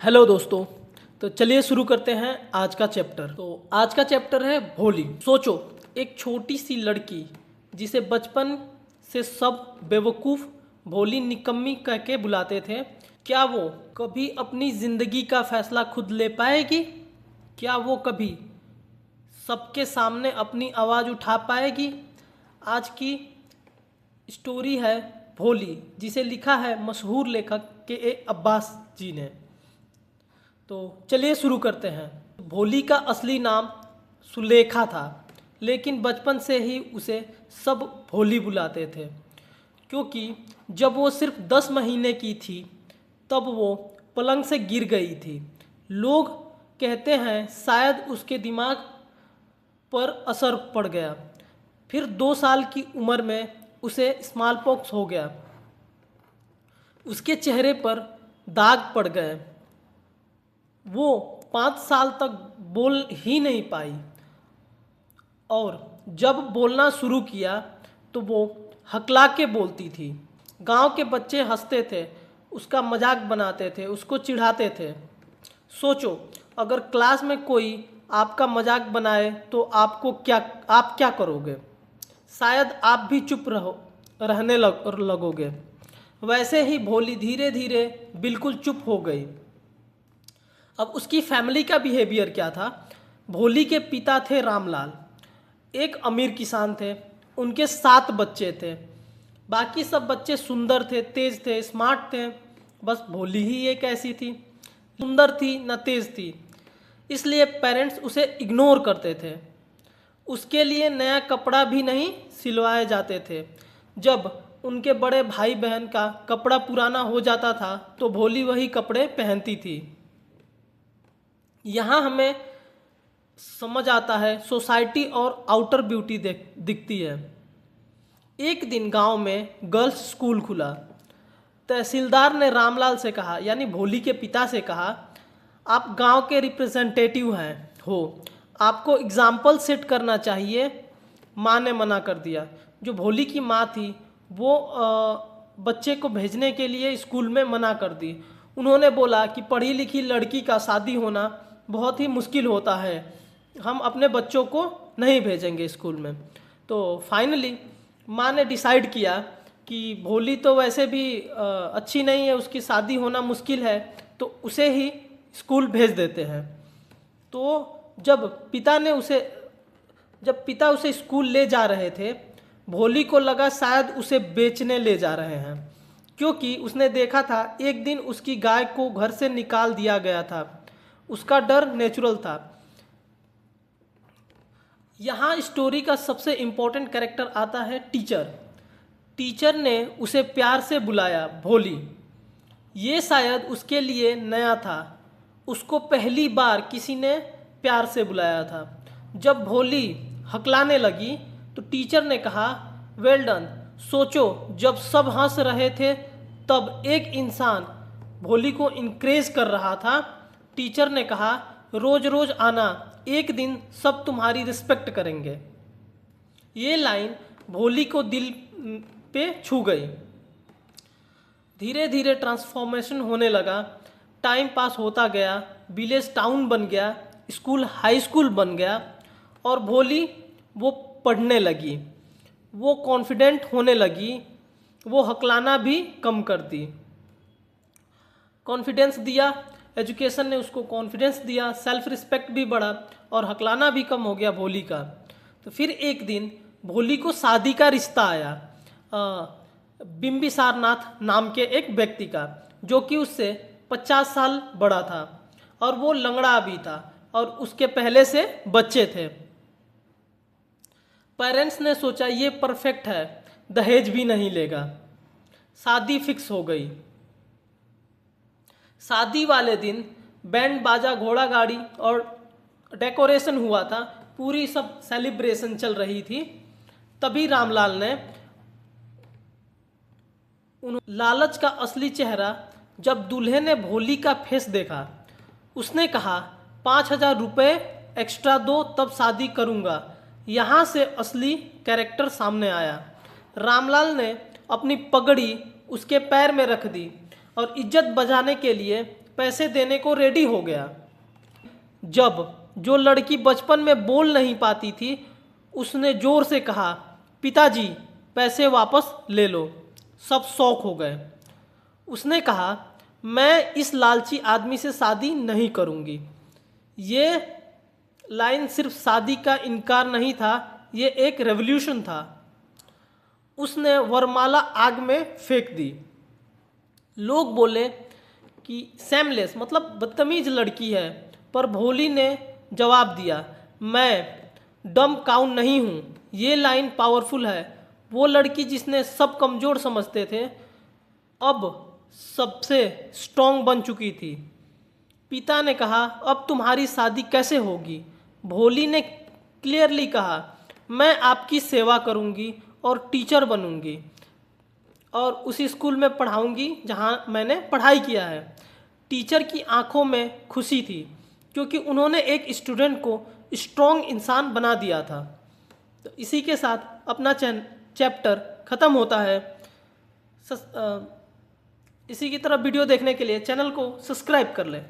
Hello दोस्तों। तो चलिए शुरू करते हैं आज का चैप्टर। तो आज का चैप्टर है भोली। सोचो, एक छोटी सी लड़की जिसे बचपन से सब बेवकूफ़ भोली निकम्मी कह के बुलाते थे, क्या वो कभी अपनी ज़िंदगी का फैसला खुद ले पाएगी? क्या वो कभी सबके सामने अपनी आवाज़ उठा पाएगी? आज की स्टोरी है भोली, जिसे लिखा है मशहूर लेखक के अब्बास जी ने। तो चलिए शुरू करते हैं। भोली का असली नाम सुलेखा था, लेकिन बचपन से ही उसे सब भोली बुलाते थे, क्योंकि जब वो सिर्फ 10 महीने की थी तब वो पलंग से गिर गई थी। लोग कहते हैं शायद उसके दिमाग पर असर पड़ गया। फिर 2 साल की उम्र में उसे स्मॉल पॉक्स हो गया। उसके चेहरे पर दाग पड़ गए। वो 5 साल तक बोल ही नहीं पाई, और जब बोलना शुरू किया तो वो हकला के बोलती थी। गांव के बच्चे हंसते थे, उसका मजाक बनाते थे, उसको चिढ़ाते थे। सोचो, अगर क्लास में कोई आपका मजाक बनाए तो आप क्या करोगे? शायद आप भी चुप रहने लगोगे। वैसे ही भोली धीरे धीरे बिल्कुल चुप हो गई। अब उसकी फैमिली का बिहेवियर क्या था? भोली के पिता थे रामलाल, एक अमीर किसान थे। उनके 7 बच्चे थे। बाकी सब बच्चे सुंदर थे, तेज थे, स्मार्ट थे। बस भोली ही एक ऐसी थी, सुंदर थी न तेज थी। इसलिए पेरेंट्स उसे इग्नोर करते थे। उसके लिए नया कपड़ा भी नहीं सिलवाए जाते थे। जब उनके बड़े भाई बहन का कपड़ा पुराना हो जाता था तो भोली वही कपड़े पहनती थी। यहाँ हमें समझ आता है सोसाइटी और आउटर ब्यूटी दिखती है। एक दिन गांव में गर्ल्स स्कूल खुला। तहसीलदार ने रामलाल से कहा, यानी भोली के पिता से कहा, आप गांव के रिप्रेजेंटेटिव हो, आपको एग्जाम्पल सेट करना चाहिए। माँ ने मना कर दिया। जो भोली की माँ थी वो बच्चे को भेजने के लिए स्कूल में मना कर दी। उन्होंने बोला कि पढ़ी लिखी लड़की का शादी होना बहुत ही मुश्किल होता है, हम अपने बच्चों को नहीं भेजेंगे स्कूल में। तो फाइनली माँ ने डिसाइड किया कि भोली तो वैसे भी अच्छी नहीं है, उसकी शादी होना मुश्किल है, तो उसे ही स्कूल भेज देते हैं। तो जब पिता उसे स्कूल ले जा रहे थे, भोली को लगा शायद उसे बेचने ले जा रहे हैं, क्योंकि उसने देखा था एक दिन उसकी गाय को घर से निकाल दिया गया था। उसका डर नेचुरल था। यहाँ स्टोरी का सबसे इम्पोर्टेंट कैरेक्टर आता है टीचर। टीचर ने उसे प्यार से बुलाया भोली। ये शायद उसके लिए नया था, उसको पहली बार किसी ने प्यार से बुलाया था। जब भोली हकलाने लगी तो टीचर ने कहा, वेल डन। सोचो, जब सब हंस रहे थे तब एक इंसान भोली को इनक्रेज कर रहा था। टीचर ने कहा, रोज रोज आना, एक दिन सब तुम्हारी रिस्पेक्ट करेंगे। ये लाइन भोली को दिल पे छू गई। धीरे धीरे ट्रांसफॉर्मेशन होने लगा। टाइम पास होता गया, विलेज टाउन बन गया, स्कूल हाई स्कूल बन गया, और भोली वो पढ़ने लगी, वो कॉन्फिडेंट होने लगी, वो हकलाना भी कम कर दी। कॉन्फिडेंस दिया, एजुकेशन ने उसको कॉन्फिडेंस दिया, सेल्फ रिस्पेक्ट भी बढ़ा और हकलाना भी कम हो गया भोली का। तो फिर एक दिन भोली को शादी का रिश्ता आया बिम्बिसार नाथ नाम के एक व्यक्ति का, जो कि उससे 50 साल बड़ा था, और वो लंगड़ा भी था, और उसके पहले से बच्चे थे। पेरेंट्स ने सोचा ये परफेक्ट है, दहेज भी नहीं लेगा। शादी फिक्स हो गई। शादी वाले दिन बैंड बाजा, घोड़ा गाड़ी और डेकोरेशन हुआ था, पूरी सब सेलिब्रेशन चल रही थी। तभी रामलाल ने लालच का असली चेहरा जब दूल्हे ने भोली का फेस देखा, उसने कहा, 5,000 रुपये एक्स्ट्रा दो तब शादी करूँगा। यहाँ से असली कैरेक्टर सामने आया। रामलाल ने अपनी पगड़ी उसके पैर में रख दी और इज्जत बचाने के लिए पैसे देने को रेडी हो गया। जब जो लड़की बचपन में बोल नहीं पाती थी उसने जोर से कहा, पिताजी पैसे वापस ले लो। सब शौक हो गए। उसने कहा, मैं इस लालची आदमी से शादी नहीं करूंगी। ये लाइन सिर्फ शादी का इनकार नहीं था, ये एक रेवोल्यूशन था। उसने वरमाला आग में फेंक दी। लोग बोले कि सैमलेस मतलब बदतमीज लड़की है, पर भोली ने जवाब दिया, मैं डम काउ नहीं हूँ। ये लाइन पावरफुल है। वो लड़की जिसने सब कमज़ोर समझते थे अब सबसे स्ट्रॉन्ग बन चुकी थी। पिता ने कहा, अब तुम्हारी शादी कैसे होगी? भोली ने क्लियरली कहा, मैं आपकी सेवा करूंगी और टीचर बनूंगी और उसी स्कूल में पढ़ाऊंगी जहां मैंने पढ़ाई किया है। टीचर की आंखों में खुशी थी क्योंकि उन्होंने एक स्टूडेंट को स्ट्रॉन्ग इंसान बना दिया था। तो इसी के साथ अपना चैप्टर ख़त्म होता है। इसी की तरह वीडियो देखने के लिए चैनल को सब्सक्राइब कर लें।